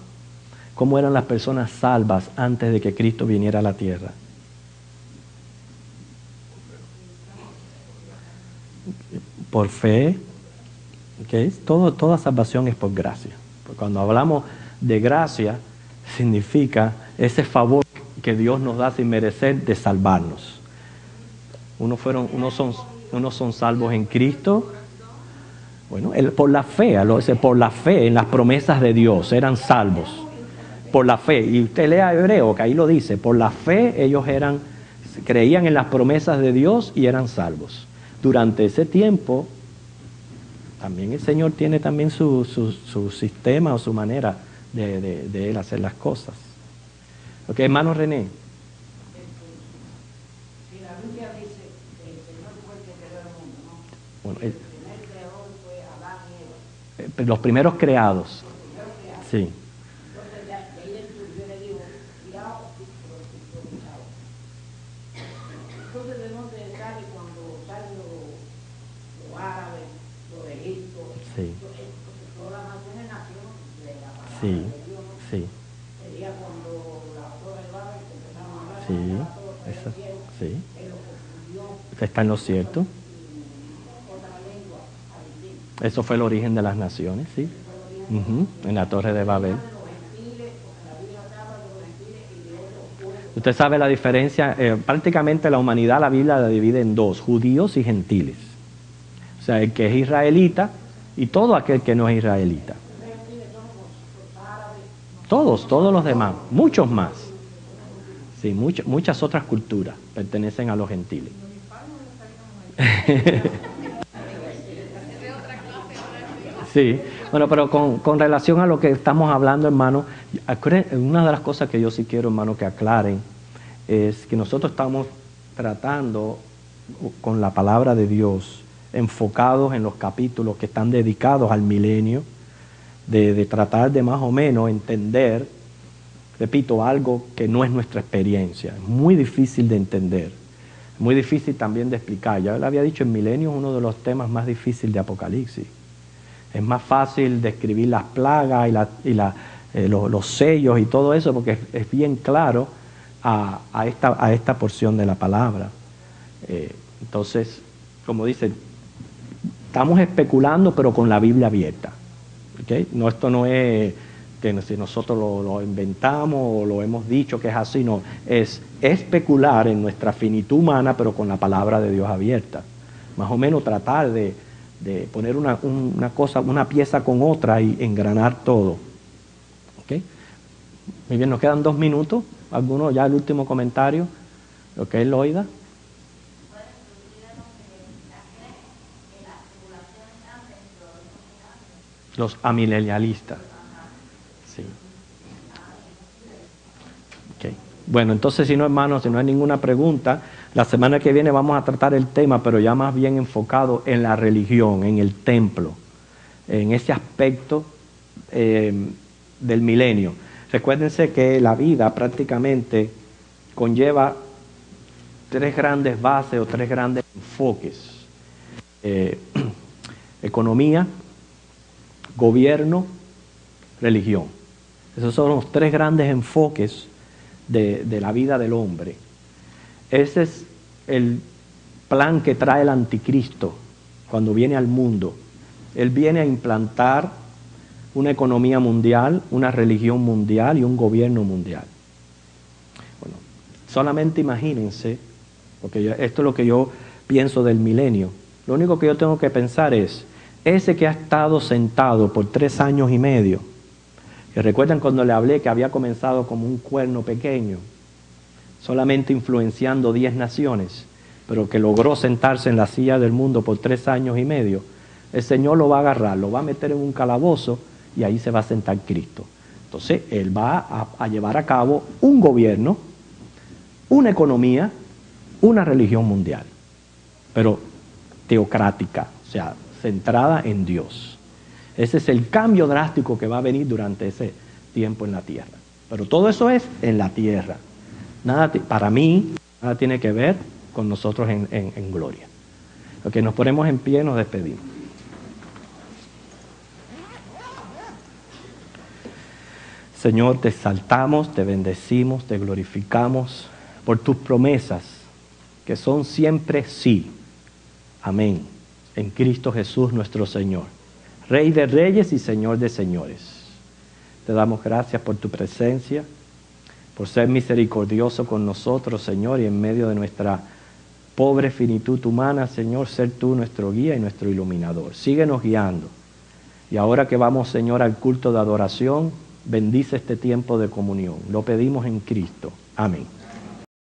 ¿Cómo eran las personas salvas antes de que Cristo viniera a la tierra? Por fe. ¿Okay? Toda salvación es por gracia. Cuando hablamos de gracia, significa ese favor que Dios nos da sin merecer de salvarnos. Unos son salvos en Cristo. Bueno, por la fe en las promesas de Dios eran salvos. Por la fe. Y usted lea Hebreo, que ahí lo dice. Por la fe ellos creían en las promesas de Dios y eran salvos. Durante ese tiempo, también el Señor tiene también su sistema o su manera de Él hacer las cosas. Ok, hermano René. Si la Biblia dice que el Señor fue el que creó el mundo, ¿no? Bueno, el primer creador fue Adán y Eva. Los primeros creados. Sí. Entonces de ahí yo le digo, cuidado, entonces de dónde sale cuando salen los árabes, los egipcios, Sí. todas las naciones nacieron de la palabra Sí. de Dios, ¿no? Sí. Sería cuando la torre de Babel que empezaron a hablar Sí. de la torre del Eso, cielo, sí. él lo confundió Está en lo cierto. otra lengua distinta. Eso fue el origen de las naciones, sí. En la Torre de Babel. Usted sabe la diferencia, prácticamente la humanidad, la Biblia la divide en dos, judíos y gentiles. O sea, el que es israelita y todo aquel que no es israelita. Todos los demás, muchos más. Sí, muchas otras culturas pertenecen a los gentiles. Sí, bueno, pero con relación a lo que estamos hablando, hermano, una de las cosas que yo sí quiero, hermano, que aclaren, es que nosotros estamos tratando con la palabra de Dios, enfocados en los capítulos que están dedicados al milenio, de tratar de más o menos entender, repito, algo que no es nuestra experiencia, es muy difícil de entender, muy difícil también de explicar. Ya le había dicho, el milenio es uno de los temas más difíciles de Apocalipsis. Es más fácil describir las plagas los sellos y todo eso, porque es bien claro a esta porción de la palabra. Entonces, como dice, estamos especulando, pero con la Biblia abierta. ¿Okay? No, esto no es que si nosotros lo inventamos o lo hemos dicho que es así, no, es especular en nuestra finitud humana, pero con la palabra de Dios abierta. Más o menos tratar de poner una cosa, una pieza con otra y engranar todo. ¿Ok? Muy bien, nos quedan 2 minutos. ¿Alguno ya el último comentario? ¿Ok, Loida? Los amilenialistas. Sí. Okay. Bueno, entonces si no, hermanos, si no hay ninguna pregunta, la semana que viene vamos a tratar el tema, pero ya más bien enfocado en la religión, en el templo, en ese aspecto del milenio. Recuérdense que la vida prácticamente conlleva 3 grandes bases o 3 grandes enfoques. Economía, gobierno, religión. Esos son los 3 grandes enfoques de la vida del hombre. Ese es el plan que trae el anticristo cuando viene al mundo. Él viene a implantar una economía mundial, una religión mundial y un gobierno mundial. Bueno, solamente imagínense, porque esto es lo que yo pienso del milenio. Lo único que yo tengo que pensar es, ese que ha estado sentado por 3 años y medio, que recuerdan cuando le hablé que había comenzado como un cuerno pequeño, solamente influenciando 10 naciones, pero que logró sentarse en la silla del mundo por 3 años y medio, el Señor lo va a agarrar, lo va a meter en un calabozo y ahí se va a sentar Cristo. Entonces, Él va a llevar a cabo un gobierno, una economía, una religión mundial, pero teocrática, o sea, centrada en Dios. Ese es el cambio drástico que va a venir durante ese tiempo en la tierra. Pero todo eso es en la tierra. Nada, para mí, nada tiene que ver con nosotros en gloria. Ok, nos ponemos en pie y nos despedimos. Señor, te exaltamos, te bendecimos, te glorificamos por tus promesas, que son siempre sí. Amén. En Cristo Jesús nuestro Señor, Rey de reyes y Señor de señores. Te damos gracias por tu presencia, por ser misericordioso con nosotros, Señor, y en medio de nuestra pobre finitud humana, Señor, ser tú nuestro guía y nuestro iluminador. Síguenos guiando. Y ahora que vamos, Señor, al culto de adoración, bendice este tiempo de comunión. Lo pedimos en Cristo. Amén.